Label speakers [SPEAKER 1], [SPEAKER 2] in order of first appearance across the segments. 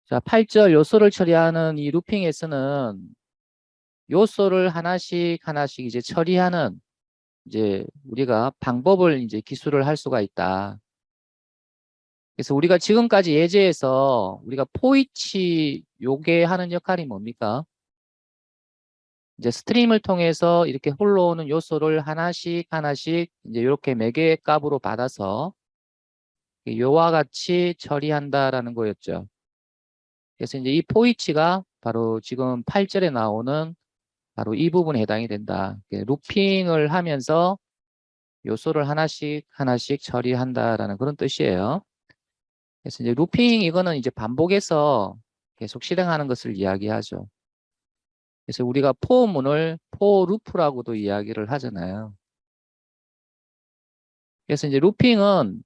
[SPEAKER 1] 자, 8절 요소를 처리하는 이 루핑에서는 요소를 하나씩 하나씩 이제 처리하는 이제 우리가 방법을 이제 기술을 할 수가 있다. 그래서 우리가 지금까지 예제에서 우리가 포이치 요게 하는 역할이 뭡니까? 이제 스트림을 통해서 이렇게 흘러오는 요소를 하나씩 하나씩 이제 이렇게 매개 값으로 받아서 요와 같이 처리한다라는 거였죠. 그래서 이제 이 포이치가 바로 지금 8절에 나오는 바로 이 부분에 해당이 된다. 루핑을 하면서 요소를 하나씩 하나씩 처리한다라는 그런 뜻이에요. 그래서 이제 루핑 이거는 이제 반복해서 계속 실행하는 것을 이야기하죠. 그래서 우리가 포문을 포루프라고도 이야기를 하잖아요. 그래서 이제 루핑은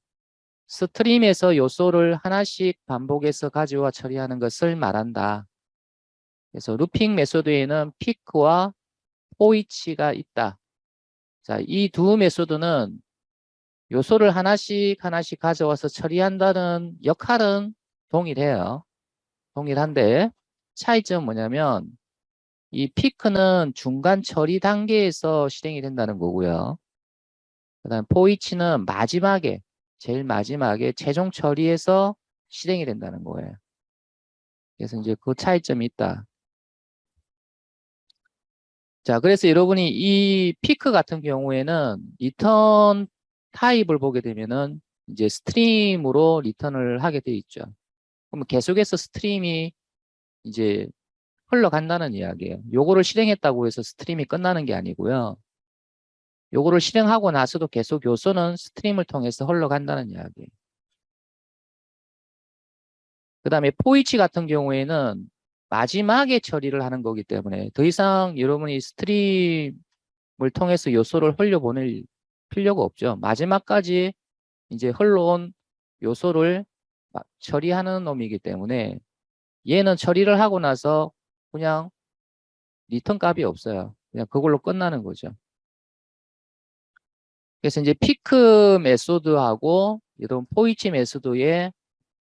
[SPEAKER 1] 스트림에서 요소를 하나씩 반복해서 가져와 처리하는 것을 말한다. 그래서 루핑 메소드에는 피크와 포이치가 있다. 자, 이 두 메소드는 요소를 하나씩 하나씩 가져와서 처리한다는 역할은 동일해요. 동일한데 차이점은 뭐냐면 이 피크는 중간 처리 단계에서 실행이 된다는 거고요. 그다음 포이치는 마지막에 제일 마지막에 최종 처리에서 실행이 된다는 거예요. 그래서 이제 그 차이점이 있다. 자, 그래서 여러분이 이 피크 같은 경우에는 리턴 타입을 보게 되면은 이제 스트림으로 리턴을 하게 돼 있죠. 그러면 계속해서 스트림이 이제 흘러간다는 이야기예요. 요거를 실행했다고 해서 스트림이 끝나는 게 아니고요. 요거를 실행하고 나서도 계속 요소는 스트림을 통해서 흘러간다는 이야기예요. 그 다음에 포이치 같은 경우에는 마지막에 처리를 하는 거기 때문에 더 이상 여러분이 스트림을 통해서 요소를 흘려보낼 필요가 없죠. 마지막까지 이제 흘러온 요소를 처리하는 놈이기 때문에 얘는 처리를 하고 나서 그냥 리턴 값이 없어요. 그냥 그걸로 끝나는 거죠. 그래서 이제 피크 메소드하고 이런 포이치 메소드의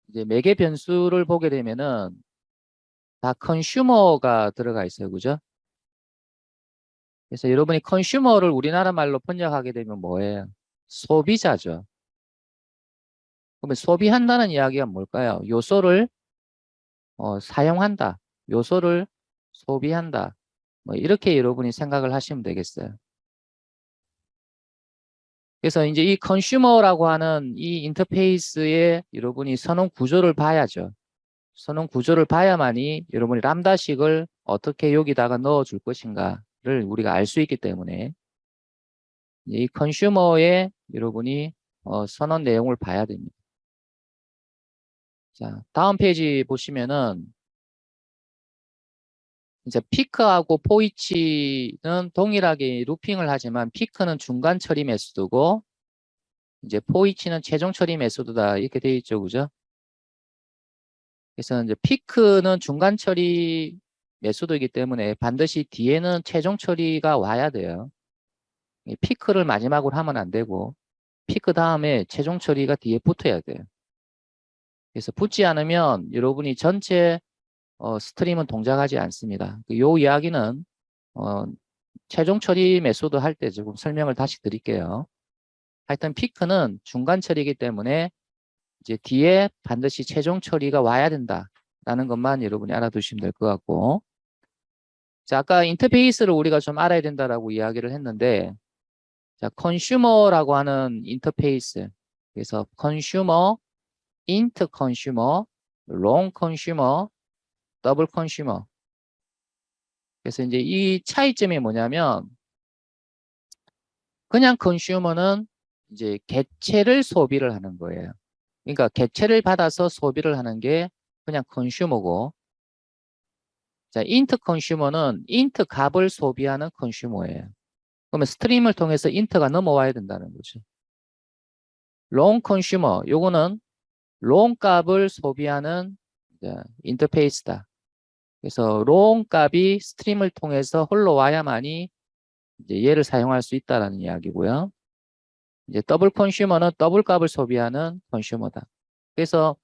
[SPEAKER 1] 이제 매개 변수를 보게 되면은 다 컨슈머가 들어가 있어요. 그죠? 그래서 여러분이 컨슈머를 우리나라 말로 번역하게 되면 뭐예요? 소비자죠. 그러면 소비한다는 이야기가 뭘까요? 요소를 사용한다. 요소를 소비한다. 뭐 이렇게 여러분이 생각을 하시면 되겠어요. 그래서 이제 이 컨슈머라고 하는 이 인터페이스의 여러분이 선언 구조를 봐야죠. 선언 구조를 봐야만이 여러분이 람다식을 어떻게 여기다가 넣어줄 것인가를 우리가 알 수 있기 때문에 이 컨슈머의 여러분이 선언 내용을 봐야 됩니다. 자, 다음 페이지 보시면은 이제 피크하고 포이치는 동일하게 루핑을 하지만 피크는 중간 처리 메소드고 이제 포이치는 최종 처리 메소드다 이렇게 되어 있죠, 그죠? 그래서 이제 피크는 중간 처리 메소드이기 때문에 반드시 뒤에는 최종 처리가 와야 돼요. 피크를 마지막으로 하면 안 되고 피크 다음에 최종 처리가 뒤에 붙어야 돼요. 그래서 붙지 않으면 여러분이 전체 스트림은 동작하지 않습니다. 이 이야기는 어, 최종 처리 메소드 할 때 조금 설명을 다시 드릴게요. 하여튼 피크는 중간 처리이기 때문에 이제 뒤에 반드시 최종 처리가 와야 된다라는 것만 여러분이 알아두시면 될 것 같고, 자, 아까 인터페이스를 우리가 좀 알아야 된다라고 이야기를 했는데, 자, 컨슈머라고 하는 인터페이스, 그래서 컨슈머, 인트 컨슈머, 롱 컨슈머, 더블 컨슈머. 그래서 이제 이 차이점이 뭐냐면 그냥 컨슈머는 이제 객체를 소비를 하는 거예요. 그러니까 객체를 받아서 소비를 하는 게 그냥 컨슈머고, 자, 인트 컨슈머는 인트 값을 소비하는 컨슈머예요. 그러면 스트림을 통해서 인트가 넘어와야 된다는 거죠. 롱 컨슈머, 요거는 롱 값을 소비하는 인터페이스다. 그래서 롱 값이 스트림을 통해서 흘러와야만이 이제 얘를 사용할 수 있다라는 이야기고요. 이제 더블 컨슈머는 더블 값을 소비하는 컨슈머다. 그래서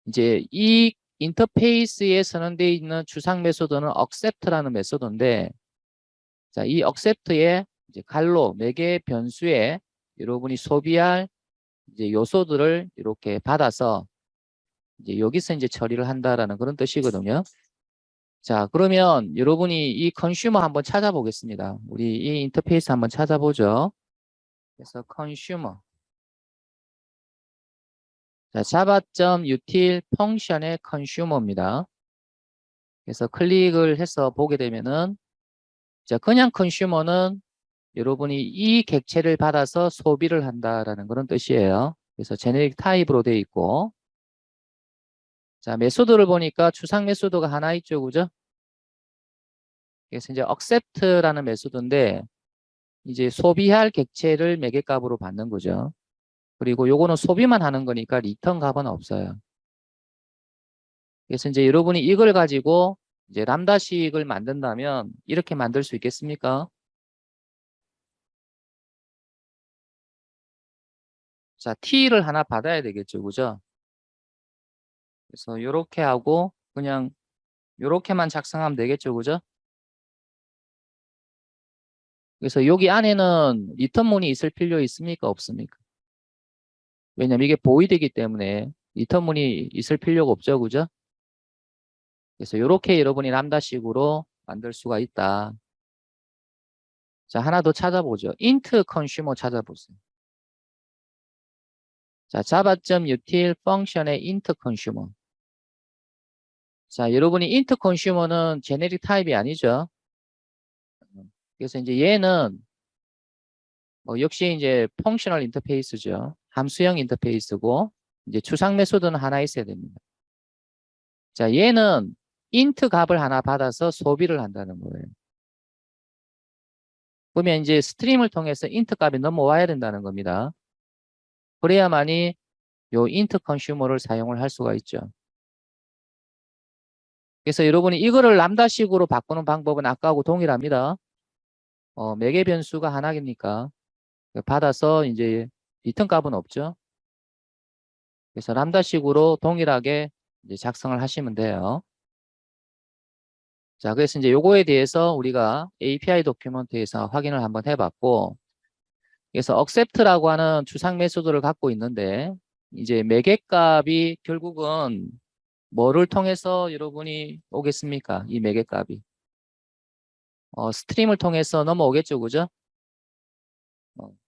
[SPEAKER 1] 이제 이 인터페이스에 선언되어 있는 주상 메소드는 accept라는 메소드인데, 자, 이 accept에 이제 갈로 매개 변수에 여러분이 소비할 이제 요소들을 이렇게 받아서 이제 여기서 이제 처리를 한다라는 그런 뜻이거든요. 자, 그러면 여러분이 이 컨슈머 한번 찾아보겠습니다. 우리 이 인터페이스 한번 찾아보죠. 그래서 컨슈머. 자, java.util 펑션의 컨슈머입니다. 그래서 클릭을 해서 보게 되면은, 자, 그냥 컨슈머는 여러분이 이 객체를 받아서 소비를 한다라는 그런 뜻이에요. 그래서 제네릭 타입으로 되어 있고, 자, 메소드를 보니까 추상 메소드가 하나 있죠, 그죠? 그래서 이제 accept라는 메소드인데, 이제 소비할 객체를 매개값으로 받는 거죠. 그리고 요거는 소비만 하는 거니까 리턴 값은 없어요. 그래서 이제 여러분이 이걸 가지고 이제 람다식을 만든다면 이렇게 만들 수 있겠습니까? 자, t를 하나 받아야 되겠죠, 그죠? 그래서 요렇게 하고 그냥 요렇게만 작성하면 되겠죠, 그죠? 그래서 여기 안에는 리턴문이 있을 필요 있습니까? 없습니까? 왜냐면 이게 보이드이기 때문에 리턴문이 있을 필요가 없죠, 그죠? 그래서 이렇게 여러분이 람다식으로 만들 수가 있다. 자, 하나 더 찾아보죠. int consumer 찾아보세요. 자, java.util 펑션의 int consumer. 자, 여러분이 int consumer는 제네릭 타입이 아니죠. 그래서 이제 얘는 역시 이제 펑셔널 인터페이스죠. 함수형 인터페이스고 이제 추상 메소드는 하나 있어야 됩니다. 자, 얘는 int 값을 하나 받아서 소비를 한다는 거예요. 그러면 이제 스트림을 통해서 int 값이 넘어와야 된다는 겁니다. 그래야만이 요 int consumer를 사용을 할 수가 있죠. 그래서 여러분이 이거를 람다식으로 바꾸는 방법은 아까하고 동일합니다. 매개 변수가 하나니까 받아서 이제 리턴 값은 없죠. 그래서 람다식으로 동일하게 이제 작성을 하시면 돼요. 자, 그래서 이제 요거에 대해서 우리가 API 도큐먼트에서 확인을 한번 해봤고, 그래서 accept라고 하는 추상 메소드를 갖고 있는데, 이제 매개값이 결국은 뭐를 통해서 여러분이 오겠습니까? 이 매개값이. 스트림을 통해서 넘어오겠죠, 그죠?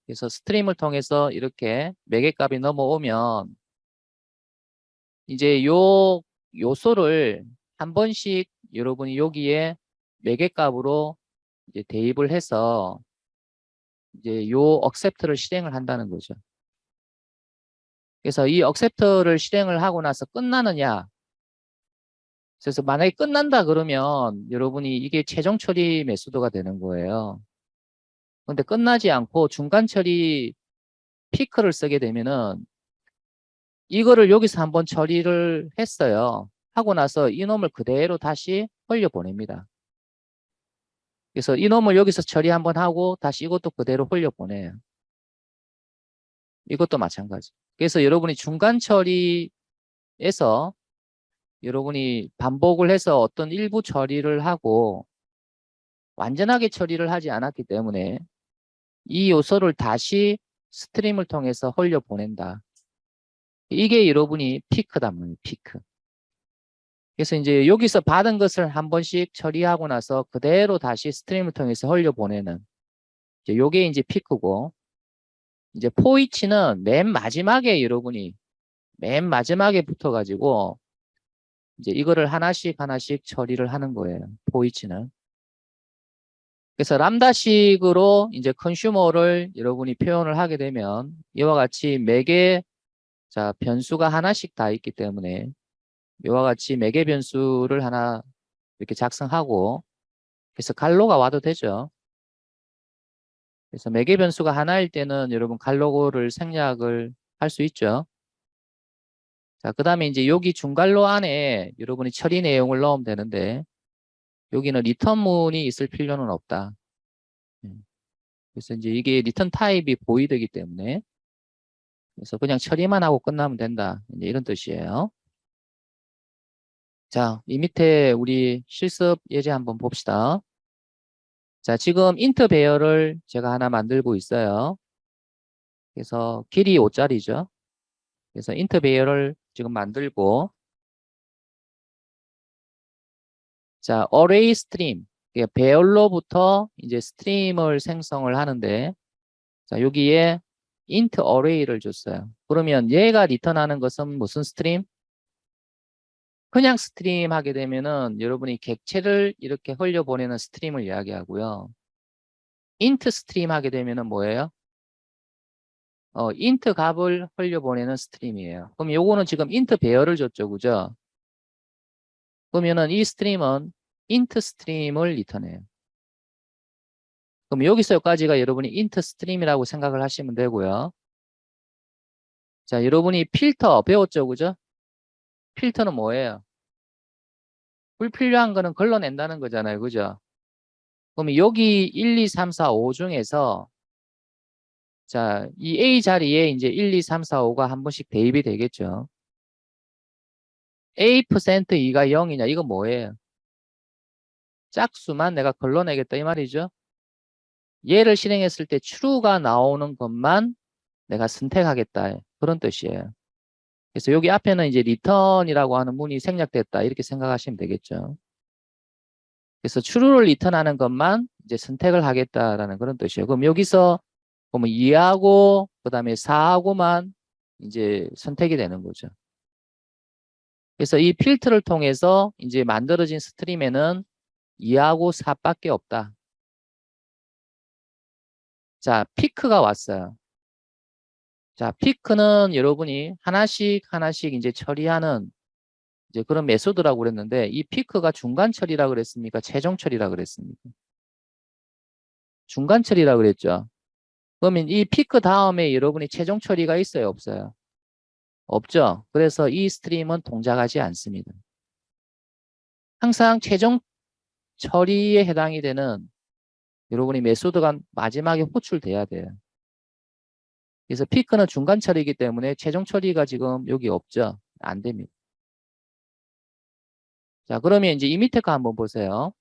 [SPEAKER 1] 그래서 스트림을 통해서 이렇게 매개값이 넘어오면, 이제 요 요소를 한 번씩 여러분이 여기에 매개값으로 이제 대입을 해서 이제 요 accept를 실행을 한다는 거죠. 그래서 이 accept를 실행을 하고 나서 끝나느냐? 그래서 만약에 끝난다 그러면 여러분이 이게 최종 처리 메소드가 되는 거예요. 근데 끝나지 않고 중간 처리 피크를 쓰게 되면은 이거를 여기서 한번 처리를 했어요. 하고 나서 이놈을 그대로 다시 흘려보냅니다. 그래서 이놈을 여기서 처리 한번 하고 다시 이것도 그대로 흘려보내요. 이것도 마찬가지. 그래서 여러분이 중간 처리에서 여러분이 반복을 해서 어떤 일부 처리를 하고 완전하게 처리를 하지 않았기 때문에 이 요소를 다시 스트림을 통해서 흘려보낸다. 이게 여러분이 피크단 말이에요. 피크. 그래서 이제 여기서 받은 것을 한 번씩 처리하고 나서 그대로 다시 스트림을 통해서 흘려보내는 이제 요게 이제 피크고 이제 포이치는 맨 마지막에 여러분이 맨 마지막에 붙어가지고 이제 이거를 하나씩 하나씩 처리를 하는 거예요. 포이치는. 그래서 람다식으로 이제 컨슈머를 여러분이 표현을 하게 되면 이와 같이 매개 자 변수가 하나씩 다 있기 때문에 이와 같이 매개 변수를 하나 이렇게 작성하고 그래서 갈로가 와도 되죠. 그래서 매개 변수가 하나일 때는 여러분 갈로를 생략을 할 수 있죠. 자, 그 다음에 이제 여기 중갈로 안에 여러분이 처리 내용을 넣으면 되는데 여기는 리턴문이 있을 필요는 없다. 그래서 이제 이게 리턴 타입이 보이드이기 때문에 그래서 그냥 처리만 하고 끝나면 된다. 이제 이런 뜻이에요. 자, 이 밑에 우리 실습 예제 한번 봅시다. 자, 지금 int 배열을 제가 하나 만들고 있어요. 그래서 길이 5짜리죠. 그래서 int 배열을 지금 만들고, 자, array stream. 배열로부터 이제 스트림을 생성을 하는데, 자, 여기에 int array를 줬어요. 그러면 얘가 리턴하는 것은 무슨 스트림? 그냥 스트림 하게 되면은 여러분이 객체를 이렇게 흘려보내는 스트림을 이야기하고요. int 스트림 하게 되면은 뭐예요? int 값을 흘려보내는 스트림이에요. 그럼 요거는 지금 int 배열을 줬죠, 그죠? 그러면은 이 스트림은 int 스트림을 리턴해요. 그럼 여기서 여기까지가 여러분이 int 스트림이라고 생각을 하시면 되고요. 자, 여러분이 필터 배웠죠, 그죠? 필터는 뭐예요? 불필요한 거는 걸러낸다는 거잖아요, 그죠? 그럼 여기 1, 2, 3, 4, 5 중에서 자, 이 A 자리에 이제 1, 2, 3, 4, 5가 한 번씩 대입이 되겠죠. A%E가 0이냐? 이거 뭐예요? 짝수만 내가 걸러내겠다 이 말이죠. 얘를 실행했을 때 true가 나오는 것만 내가 선택하겠다. 그런 뜻이에요. 그래서 여기 앞에는 이제 return이라고 하는 문이 생략됐다. 이렇게 생각하시면 되겠죠. 그래서 true를 return하는 것만 이제 선택을 하겠다라는 그런 뜻이에요. 그럼 여기서 보면 2하고 그다음에 4하고만 이제 선택이 되는 거죠. 그래서 이 필터를 통해서 이제 만들어진 스트림에는 2하고 4밖에 없다. 자, 피크가 왔어요. 자, 피크는 여러분이 하나씩 하나씩 이제 처리하는 이제 그런 메소드라고 그랬는데 이 피크가 중간 처리라 그랬습니까? 최종 처리라 그랬습니까? 중간 처리라 그랬죠. 그러면 이 피크 다음에 여러분이 최종 처리가 있어요, 없어요? 없죠. 그래서 이 스트림은 동작하지 않습니다. 항상 최종 처리에 해당이 되는 여러분이 메소드가 마지막에 호출돼야 돼요. 그래서 피크는 중간 처리이기 때문에 최종 처리가 지금 여기 없죠. 안 됩니다. 자, 그러면 이제 이 밑에 거 한번 보세요.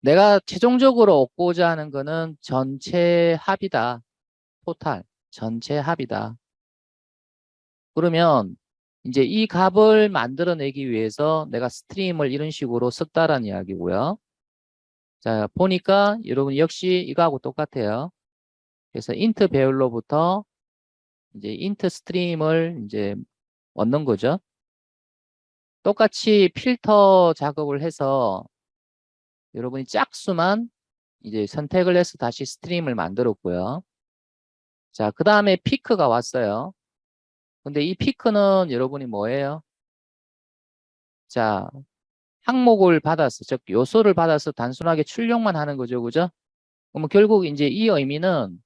[SPEAKER 1] 내가 최종적으로 얻고자 하는 거는 전체 합이다. 토탈. 전체 합이다. 그러면 이제 이 값을 만들어내기 위해서 내가 스트림을 이런 식으로 썼다라는 이야기고요. 자, 보니까 여러분 역시 이거하고 똑같아요. 그래서 int 배열로부터 이제 int 스트림을 이제 얻는 거죠. 똑같이 필터 작업을 해서 여러분이 짝수만 이제 선택을 해서 다시 스트림을 만들었고요. 자, 그 다음에 피크가 왔어요. 근데 이 피크는 여러분이 뭐예요? 자, 항목을 받아서, 즉 요소를 받아서 단순하게 출력만 하는 거죠. 그죠? 그러면 결국 이제 이 의미는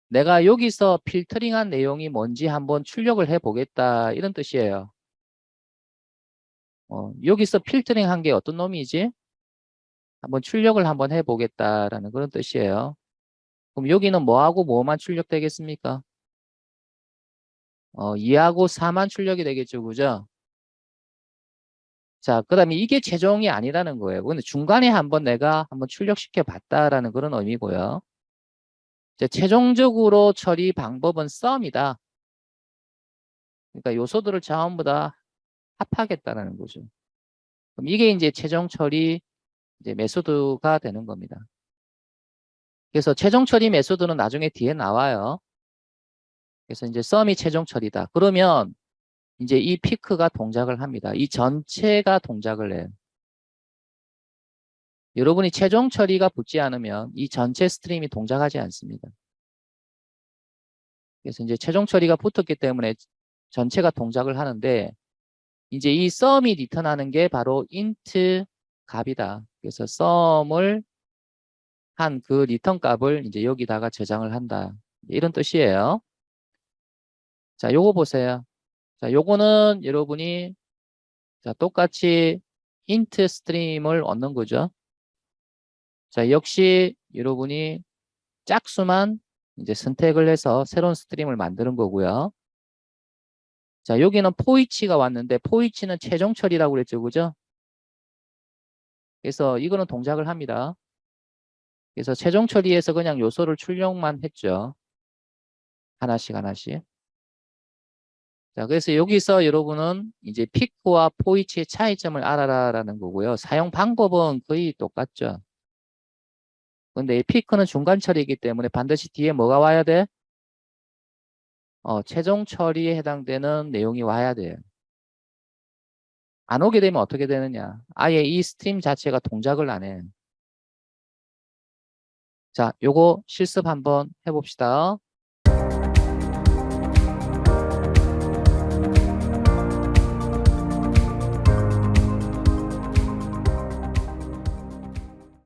[SPEAKER 1] 내가 여기서 필터링한 내용이 뭔지 한번 출력을 해 보겠다. 이런 뜻이에요. 여기서 필터링 한 게 어떤 놈이지? 한번 출력을 한번 해 보겠다라는 그런 뜻이에요. 그럼 여기는 뭐하고 뭐만 출력되겠습니까? 2하고 4만 출력이 되겠죠. 그죠? 자, 그 다음에 이게 최종이 아니라는 거예요. 근데 중간에 한번 내가 한번 출력시켜 봤다라는 그런 의미고요. 이제 최종적으로 처리 방법은 썸이다. 그러니까 요소들을 전부 다 합하겠다라는 거죠. 그럼 이게 이제 최종 처리 이제 메소드가 되는 겁니다. 그래서 최종 처리 메소드는 나중에 뒤에 나와요. 그래서 이제 썸이 최종 처리다. 그러면 이제 이 피크가 동작을 합니다. 이 전체가 동작을 해요. 여러분이 최종 처리가 붙지 않으면 이 전체 스트림이 동작하지 않습니다. 그래서 이제 최종 처리가 붙었기 때문에 전체가 동작을 하는데 이제 이 썸이 리턴하는 게 바로 int 값이다. 그래서 썸을 한 그 리턴 값을 이제 여기다가 저장을 한다. 이런 뜻이에요. 자, 요거 보세요. 자, 요거는 여러분이 자, 똑같이 int 스트림을 얻는 거죠. 자, 역시 여러분이 짝수만 이제 선택을 해서 새로운 스트림을 만드는 거고요. 자, 여기는 포이치가 왔는데 포이치는 최종 처리라고 그랬죠. 그죠? 그래서 이거는 동작을 합니다. 그래서 최종 처리에서 그냥 요소를 출력만 했죠. 하나씩 하나씩. 자, 그래서 여기서 여러분은 이제 피크와 포이치의 차이점을 알아라라는 거고요. 사용 방법은 거의 똑같죠. 근데 이 피크는 중간 처리이기 때문에 반드시 뒤에 뭐가 와야 돼? 최종 처리에 해당되는 내용이 와야 돼요. 안 오게 되면 어떻게 되느냐? 아예 이 스트림 자체가 동작을 안 해. 자, 요거 실습 한번 해봅시다.